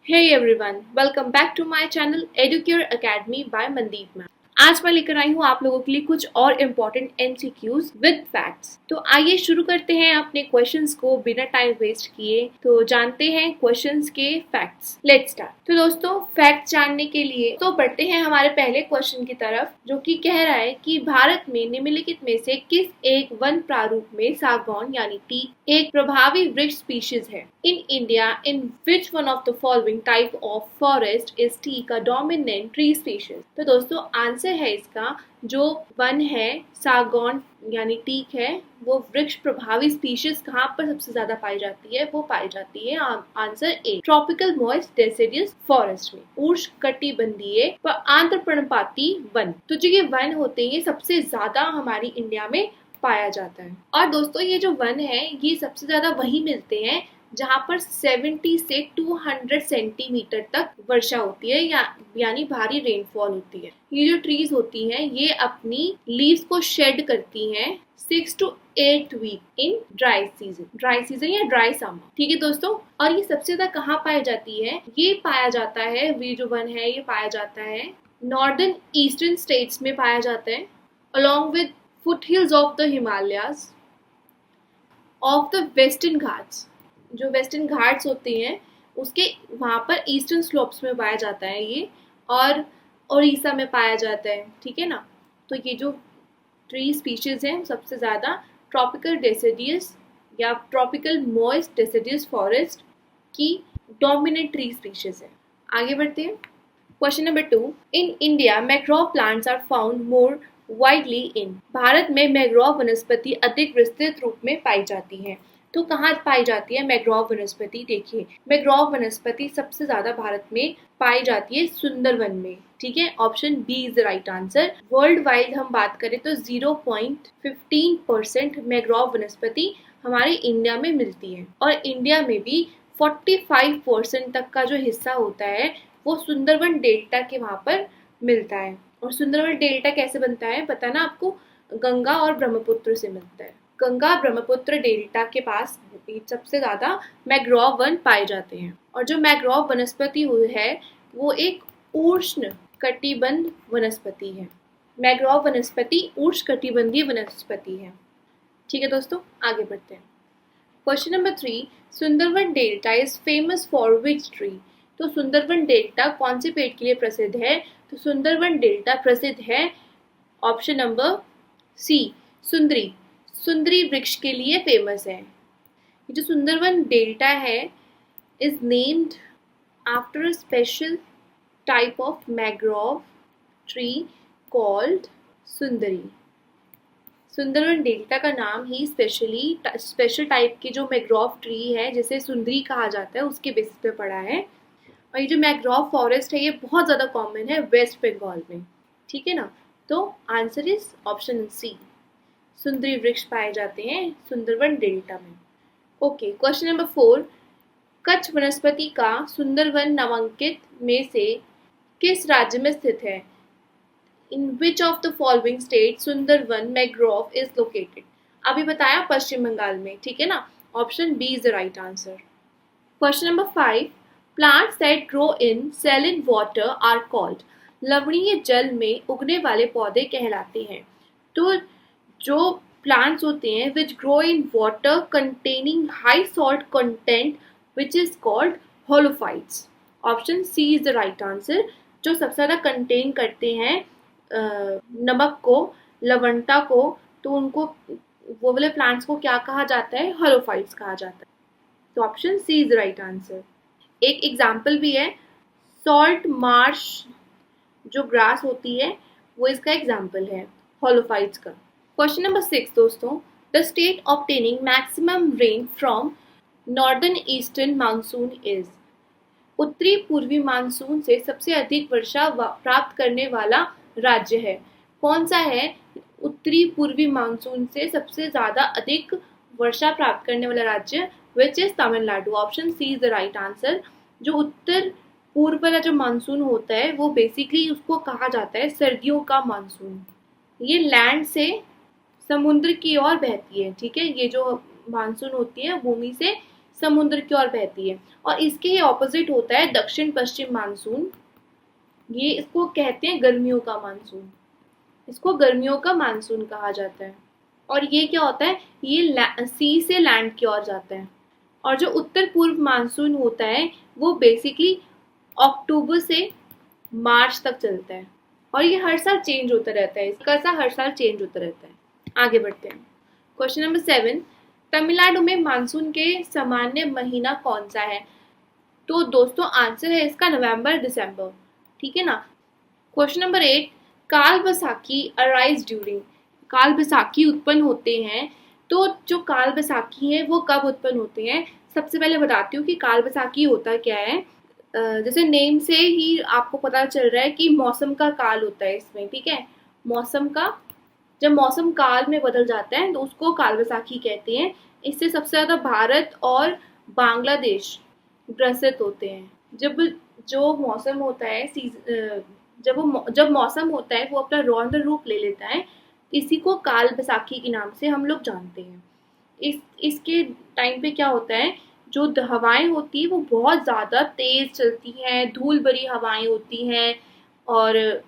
Hey everyone, welcome back to my channel Educare Academy by Mandeep Ma'am। आज मैं लेकर आई हूँ आप लोगों के लिए कुछ और इम्पोर्टेंट MCQs विद फैक्ट्स। तो आइए शुरू करते हैं अपने क्वेश्चंस को बिना टाइम वेस्ट किए। तो जानते हैं क्वेश्चंस के फैक्ट्स। Let's start. तो दोस्तों फैक्ट जानने के लिए तो बढ़ते हैं हमारे पहले क्वेश्चन की तरफ, जो कि कह रहा है कि भारत में निम्नलिखित में से किस एक वन प्रारूप में सागौन यानी टीक एक प्रभावी वृक्ष स्पीशीज है। In India in which one of the following type of forest is teak a dominant tree species. तो दोस्तों आंसर है इसका जो वन है सागौन यानी टीक है, वो वृक्ष प्रभावी स्पीशीज कहाँ पर सबसे ज्यादा पाई जाती है, वो पाई जाती है answer A tropical moist deciduous forest में, उष्णकटिबंधीय व आंध्र पर्णपाती वन। तो जो ये वन होते हैं ये सबसे ज्यादा हमारी इंडिया में पाया जाता है। और दोस्तों ये जो वन है ये सबसे ज्यादा वही मिलते हैं जहाँ पर 70 से 200 सेंटीमीटर तक वर्षा होती है यानी भारी रेनफॉल होती है। ये जो ट्रीज होती हैं ये अपनी लीव्स को शेड करती हैं 6 to 8 week in dry season या ड्राई समर। ठीक है दोस्तों, और ये सबसे ज्यादा कहाँ पाई जाती है, ये पाया जाता है, ये जो वन है ये पाया जाता है नॉर्दर्न ईस्टर्न स्टेट्स में पाया जाता है along with foothills of the Himalayas of the western Ghats. जो वेस्टर्न घाट्स होते हैं उसके वहाँ पर ईस्टर्न स्लोप्स में पाया जाता है ये, और उड़ीसा में पाया जाता है। ठीक है ना, तो ये जो ट्री स्पीशीज हैं सबसे ज़्यादा ट्रॉपिकल डेसिडियस या ट्रॉपिकल मॉइस्ट डेसिडियस फॉरेस्ट की डोमिनेंट ट्री स्पीशीज है। आगे बढ़ते हैं। Question number 2, in India mangrove plants are found more widely in. भारत में मैंग्रोव वनस्पति अधिक विस्तृत रूप में पाई जाती है। तो कहाँ पाई जाती है मैंग्रोव वनस्पति? देखिए मैंग्रोव वनस्पति सबसे ज्यादा भारत में पाई जाती है सुंदरवन में। ठीक है, option B is the right answer. World wide हम बात करें तो 0.15% मैंग्रोव वनस्पति हमारे इंडिया में मिलती है, और इंडिया में भी 45% तक का जो हिस्सा होता है वो सुंदरवन डेल्टा के वहां पर मिलता है। और सुंदरवन डेल्टा कैसे बनता है पता ना आपको? गंगा और ब्रह्मपुत्र से मिलता है। गंगा ब्रह्मपुत्र डेल्टा के पास सबसे ज्यादा मैंग्रोव वन पाए जाते हैं। और जो मैंग्रोव वनस्पति है वो एक उष्ण कटिबंध वनस्पति है। मैंग्रोव वनस्पति उष्ण कटिबंधीय वनस्पति है। ठीक है दोस्तों, आगे बढ़ते हैं। Question number 3, Sundarban delta is famous for which tree. तो सुंदरवन डेल्टा कौन से पेड़ के लिए प्रसिद्ध है? तो सुंदरवन डेल्टा प्रसिद्ध है ऑप्शन नंबर सी सुंदरी वृक्ष के लिए फेमस है। ये जो सुंदरवन डेल्टा है is named after a special type of mangrove tree called Sundari. Sundarban delta का नाम ही स्पेशल टाइप की जो मैंग्रोव ट्री है जिसे सुंदरी कहा जाता है उसके बेसिस पे पड़ा है। और ये जो मैंग्रोव फॉरेस्ट है ये बहुत ज़्यादा कॉमन है वेस्ट बंगाल में। ठीक है ना, तो आंसर इज ऑप्शन सी, सुंदरी वृक्ष पाए जाते हैं सुंदरवन डेल्टा में। ओके, क्वेश्चन नंबर 4, कच्छ वनस्पति का सुंदरवन नामांकित में से किस राज्य में स्थित है? In which of the following state Sundarban mangrove is located. अभी बताया पश्चिम बंगाल में। ठीक है ना, option B is the right answer. Question number 5, plants that grow in saline water are called. लवणीय जल में उगने वाले पौधे कहलाते हैं। तो जो प्लांट्स होते हैं which grow in water containing high salt content which is called halophytes. Option C is the right answer. जो सबसे ज़्यादा कंटेन करते हैं नमक को, लवणता को, तो उनको वो वाले प्लांट्स को क्या कहा जाता है? होलोफाइट्स कहा जाता है। तो option C is the right answer. एक एग्जाम्पल भी है, सॉल्ट मार्श जो ग्रास होती है वो इसका एग्जाम्पल है होलोफाइट्स का। क्वेश्चन नंबर 6 दोस्तों, the state obtaining maximum rain from northern eastern monsoon is. उत्तरी पूर्वी मानसून से सबसे अधिक वर्षा प्राप्त करने वाला राज्य है। कौन सा है? उत्तरी पूर्वी मानसून से सबसे ज्यादा अधिक वर्षा प्राप्त करने वाला राज्य which is Tamil Nadu. Option C is the right answer. जो उत्तर पूर्व वाला जो मानसून होता है वो बेसिकली उसको कहा जाता है सर्दियों का मानसून। ये लैंड से समुद्र की ओर बहती है। ठीक है, ये जो मानसून होती है भूमि से समुद्र की ओर बहती है। और इसके ही ऑपोजिट होता है दक्षिण पश्चिम मानसून। ये इसको कहते हैं गर्मियों का मानसून, इसको गर्मियों का मानसून कहा जाता है। और ये क्या होता है, ये सी से लैंड की ओर जाता है। और जो उत्तर पूर्व मानसून होता है वो बेसिकली अक्टूबर से मार्च तक चलता है, और ये हर साल चेंज होता रहता है, इसका सा हर साल चेंज होता रहता है। आगे बढ़ते हैं। क्वेश्चन नंबर 7, तमिलनाडु में मानसून के सामान्य महीना कौन सा है? तो दोस्तों आंसर है इसका नवंबर दिसंबर, ठीक है ना। क्वेश्चन नंबर 8, काल बैसाखी अराइज ड्यूरिंग। काल बैसाखी उत्पन्न होते हैं, तो जो काल बैसाखी है वो कब उत्पन्न होते हैं? सबसे पहले बताती हूँ कि काल बैसाखी होता क्या है। जैसे नेम से ही आपको पता चल रहा है कि मौसम का काल होता है इसमें, ठीक है। मौसम का, जब मौसम काल में बदल जाता है तो उसको काल बैसाखी कहते हैं। इससे सबसे ज्यादा भारत और बांग्लादेश ग्रसित होते हैं। जब जो मौसम होता है जब मौसम होता है वो अपना रौद्र रूप ले लेता है, इसी को काल बैसाखी के नाम से हम लोग जानते हैं। इसके टाइम पे क्या होता है, जो हवाएं होती है वो बहुत ज़्यादा तेज चलती हैं, धूल भरी हवाएं होती हैं, और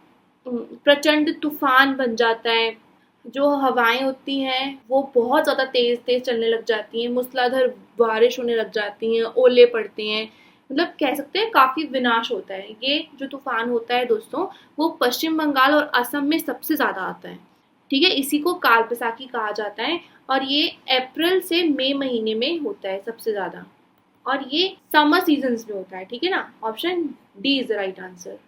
प्रचंड तूफान बन जाता है। जो हवाएं होती हैं वो बहुत ज़्यादा तेज तेज चलने लग जाती हैं, मूसलाधार बारिश होने लग जाती हैं, ओले पड़ते हैं, मतलब कह सकते हैं काफ़ी विनाश होता है। ये जो तूफान होता है दोस्तों, वो पश्चिम बंगाल और असम में सबसे ज़्यादा आता है, ठीक है। इसी को काल बैसाखी कहा जाता है, और ये अप्रैल से मई महीने में होता है सबसे ज़्यादा, और ये समर सीजन्स में होता है, ठीक है ना। Option D is the right answer.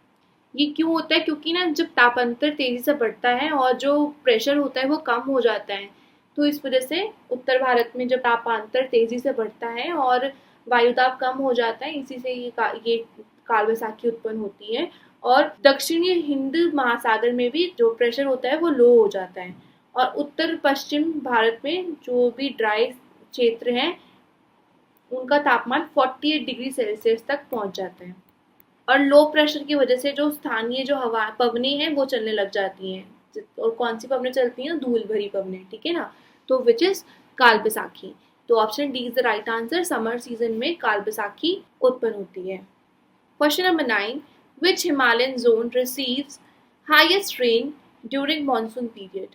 ये क्यों होता है? क्योंकि ना जब तापांतर तेजी से बढ़ता है और जो प्रेशर होता है वो कम हो जाता है, तो इस वजह से उत्तर भारत में जब तापांतर तेजी से बढ़ता है और वायुदाब कम हो जाता है, इसी से ये काल बैसाखी उत्पन्न होती है। और दक्षिणी हिंद महासागर में भी जो प्रेशर होता है वो लो हो जाता है, और उत्तर पश्चिम भारत में जो भी ड्राई क्षेत्र हैं उनका तापमान 48 डिग्री सेल्सियस तक पहुंच जाता है। और लो प्रेशर की वजह से जो स्थानीय जो हवा पवनें हैं वो चलने लग जाती हैं। और कौन सी पवनें चलती हैं? धूल भरी पवनें, ठीक है ना। तो विच इज काल बैसाखी। तो option D is the right answer. Summer season में काल बैसाखी उत्पन्न होती है। Question number 9, which Himalayan zone receives highest rain during monsoon period.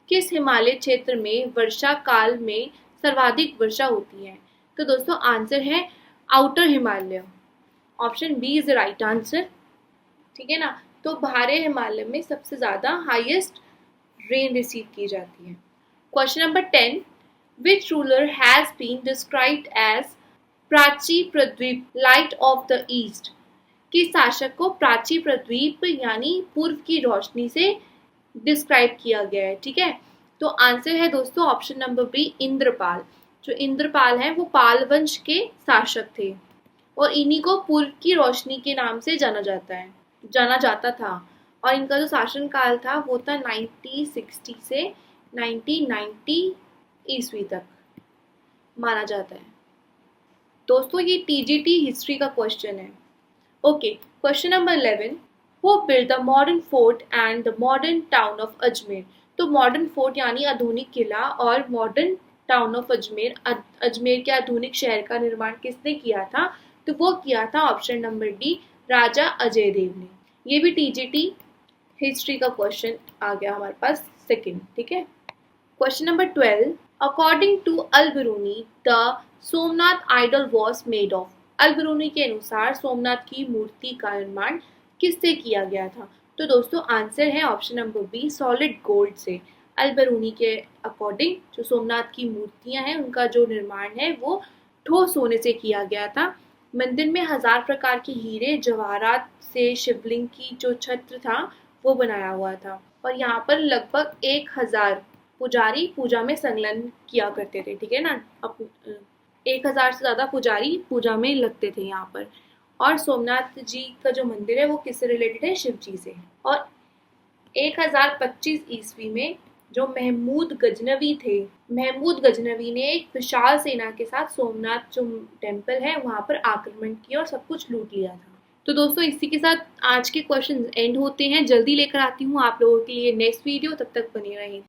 किस हिमालय क्षेत्र में वर्षा काल में सर्वाधिक वर्षा होती है? तो दोस्तों आंसर है outer Himalaya. Option B is the right answer, ठीक है ना। तो भारे हिमालय में सबसे ज्यादा हाईएस्ट रेन रिसीव की जाती है। Question number 10, which ruler has been described as Prachi Pradip light of the east. किस शासक को प्राची प्रद्वीप यानी पूर्व की रोशनी से डिस्क्राइब किया गया है, ठीक है। तो आंसर है दोस्तों ऑप्शन नंबर बी, इंद्रपाल। जो इंद्रपाल है वो पाल वंश के शासक थे, और इन्हीं को पूर्व की रोशनी के नाम से जाना जाता था। और इनका जो शासन काल था वो था 1960 से 1990 ईस्वी तक माना जाता है। दोस्तों ये टीजीटी हिस्ट्री का क्वेश्चन है। Okay, question number 11, who build the modern fort and the modern town of Ajmer. तो मॉडर्न फोर्ट यानी आधुनिक किला और modern town of Ajmer, Ajmer के आधुनिक शहर का निर्माण किसने किया था? तो वो किया था option number D, Raja Ajay Dev ने। ये भी टीजीटी हिस्ट्री का क्वेश्चन आ गया हमारे पास सेकंड, ठीक है। Question number 12, according to Al-Biruni the Somnath idol was made of. Al-Biruni के अनुसार सोमनाथ की मूर्ति का निर्माण किससे किया गया था? तो दोस्तों आंसर है option number B, solid gold से। अल-बिरूनी के अकॉर्डिंग जो सोमनाथ की मूर्तियां हैं उनका जो निर्माण है वो ठोस सोने से किया गया था। मंदिर में 1000 प्रकार के हीरे जवाहरात से शिवलिंग की जो छत्र था वो बनाया हुआ था, और यहाँ पर लगभग 1000 पुजारी पूजा में संलग्न किया करते थे, ठीक है ना। 1000 से ज्यादा पुजारी पूजा में लगते थे यहाँ पर। और सोमनाथ जी का जो मंदिर है वो किससे रिलेटेड है? शिव जी से। और 1025 ईस्वी में जो महमूद गजनवी थे, महमूद गजनवी ने एक विशाल सेना के साथ सोमनाथ जो टेम्पल है वहां पर आक्रमण किया और सब कुछ लूट लिया था। तो दोस्तों इसी के साथ आज के क्वेश्चंस एंड होते हैं। जल्दी लेकर आती हूँ आप लोगों के लिए नेक्स्ट वीडियो, तब तक बने रहें।